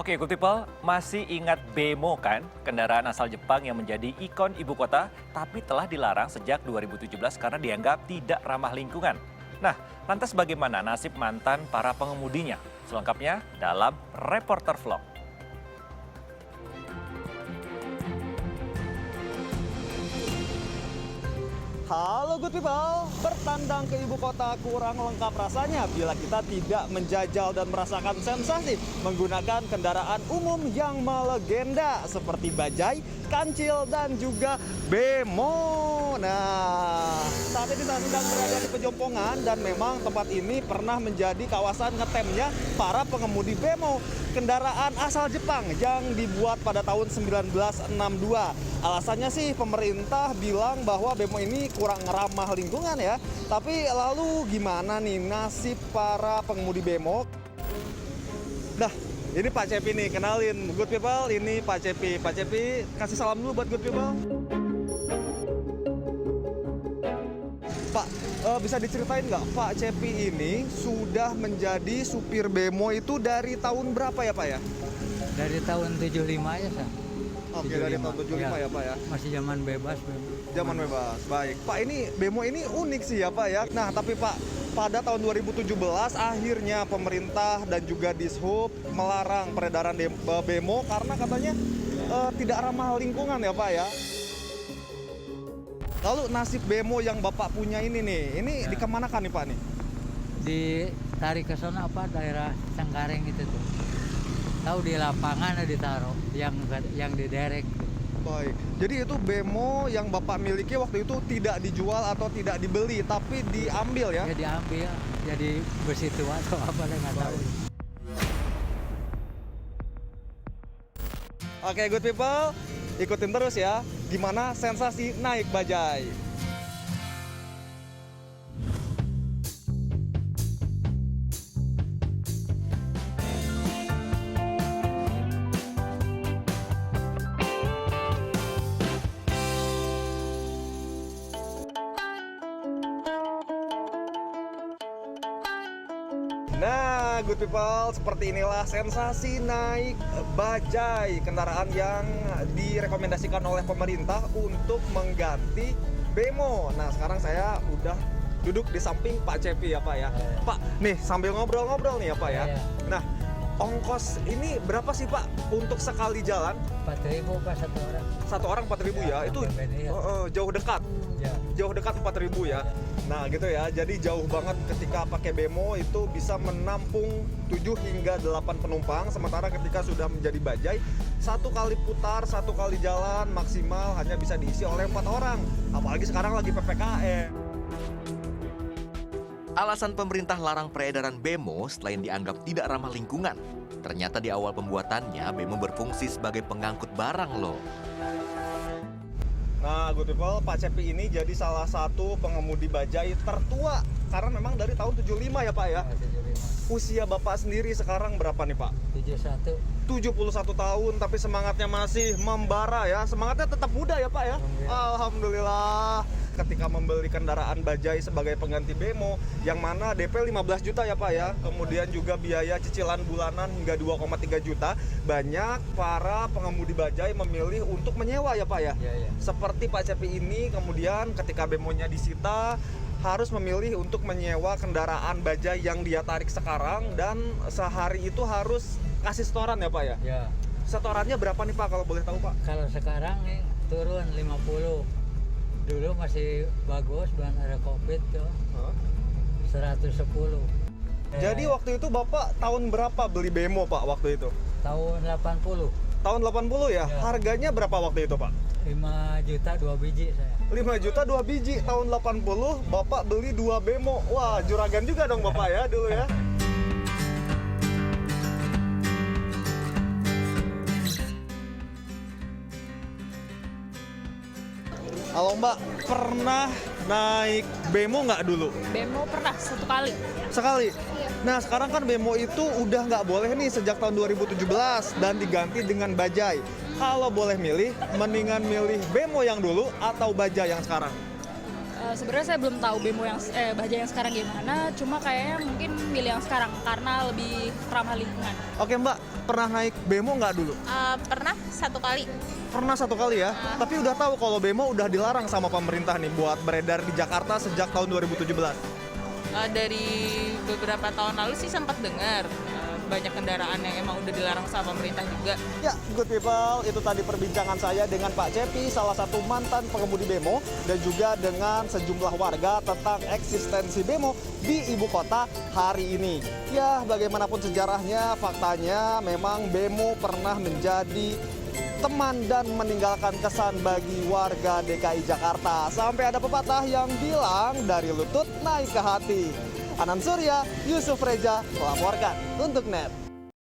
Oke, good people, masih ingat Bemo kan? Kendaraan asal Jepang yang menjadi ikon ibu kota, tapi telah dilarang sejak 2017 karena dianggap tidak ramah lingkungan. Nah, lantas bagaimana nasib mantan para pengemudinya? Selengkapnya dalam Reporter Vlog. Halo good people, bertandang ke ibu kota kurang lengkap rasanya bila kita tidak menjajal dan merasakan sensasi menggunakan kendaraan umum yang melegenda seperti bajai, kancil, dan juga bemo. Nah, saat ini saya sedang berada di Pejompongan dan memang tempat ini pernah menjadi kawasan ngetemnya para pengemudi bemo, kendaraan asal Jepang yang dibuat pada tahun 1962. Alasannya sih pemerintah bilang bahwa bemo ini kurang ramah lingkungan ya. Tapi lalu gimana nih nasib para pengemudi bemo? Nah, ini Pak Cepi nih, kenalin good people, ini Pak Cepi. Pak Cepi, kasih salam dulu buat good people. Pak, bisa diceritain nggak Pak Cepi ini sudah menjadi supir bemo itu dari tahun berapa ya Pak ya? Dari tahun 75 ya, Sa. Oke, dari tahun 75 ya Pak ya? Masih zaman bebas. Zaman bebas, baik. Pak, ini bemo ini unik sih ya Pak ya. Nah, tapi Pak, pada tahun 2017 akhirnya pemerintah dan juga Dishub melarang peredaran bemo karena katanya tidak ramah lingkungan ya Pak ya. Lalu nasib bemo yang Bapak punya ini nih, ini Ya. dikemanakan nih Pak nih? Ditarik ke sana apa daerah Cengkareng itu tuh. Tahu di lapangan ditaruh yang diderek. Baik, jadi itu bemo yang Bapak miliki waktu itu tidak dijual atau tidak dibeli, tapi diambil ya? Ya diambil, jadi besi tua atau apa nggak tahu. Oke, good people, ikutin terus ya, gimana sensasi naik bajai. Nah, good people, seperti inilah sensasi naik bajai, kendaraan yang direkomendasikan oleh pemerintah untuk mengganti bemo. Nah, sekarang saya udah duduk di samping Pak Cepi ya Pak ya. Pak, nih sambil ngobrol-ngobrol nih ya Pak ya. Nah, ongkos ini berapa sih Pak untuk sekali jalan? 4.000 Pak satu orang. Satu orang 4.000 ya, itu jauh dekat. Ya. Jauh dekat 4.000 ya. Nah gitu ya, jadi jauh banget ketika pakai bemo itu bisa menampung 7 hingga 8 penumpang. Sementara ketika sudah menjadi bajai, satu kali putar, satu kali jalan maksimal hanya bisa diisi oleh 4 orang. Apalagi sekarang lagi PPKM. Alasan pemerintah larang peredaran bemo selain dianggap tidak ramah lingkungan. Ternyata di awal pembuatannya, bemo berfungsi sebagai pengangkut barang loh. Nah, good people, Pak Cepi ini jadi salah satu pengemudi bajai tertua. Karena memang dari tahun 75 ya Pak ya. 75. Usia Bapak sendiri sekarang berapa nih Pak? 71. 71 tahun, tapi semangatnya masih membara ya. Semangatnya tetap muda ya Pak ya. Alhamdulillah. Ketika membeli kendaraan bajai sebagai pengganti bemo, yang mana DP 15 juta ya Pak ya. Kemudian juga biaya cicilan bulanan hingga 2,3 juta. Banyak para pengemudi bajai memilih untuk menyewa ya Pak ya. Ya. Seperti Pak Cepi ini, kemudian ketika bemonya disita, harus memilih untuk menyewa kendaraan bajai yang dia tarik sekarang, dan sehari itu harus kasih setoran ya Pak ya. Ya. Setorannya berapa nih Pak kalau boleh tahu Pak? Kalau sekarang nih turun 50. Dulu masih bagus, belum ada Covid tuh. 110. Jadi waktu itu Bapak tahun berapa beli bemo Pak waktu itu? Tahun 80. Tahun 80 ya? Ya. Harganya berapa waktu itu Pak? 5 juta 2 biji saya. 5 juta 2 biji. Tahun 80 Bapak beli 2 bemo. Wah, juragan juga dong Bapak ya dulu ya. Halo Mbak, pernah naik bemo nggak dulu? Bemo pernah satu kali. Sekali. Nah sekarang kan bemo itu udah nggak boleh nih sejak tahun 2017 dan diganti dengan bajai. Kalau boleh milih, mendingan milih bemo yang dulu atau bajai yang sekarang? Sebenarnya saya belum tahu bemo yang Bajaj yang sekarang gimana, cuma kayaknya mungkin milih yang sekarang karena lebih ramah lingkungan. Oke Mbak, pernah naik bemo nggak dulu? Pernah 1 kali. Pernah 1 kali ya, tapi udah tahu kalau bemo udah dilarang sama pemerintah nih buat beredar di Jakarta sejak tahun 2017. Dari beberapa tahun lalu sih sempat dengar banyak kendaraan yang emang udah dilarang sama pemerintah juga. Ya, good people, itu tadi perbincangan saya dengan Pak Cepi, salah satu mantan pengemudi bemo, dan juga dengan sejumlah warga tentang eksistensi bemo di ibu kota hari ini. Ya, bagaimanapun sejarahnya, faktanya memang bemo pernah menjadi teman dan meninggalkan kesan bagi warga DKI Jakarta. Sampai ada pepatah yang bilang dari lutut naik ke hati. Anand Surya, Yusuf Reja melaporkan untuk NET.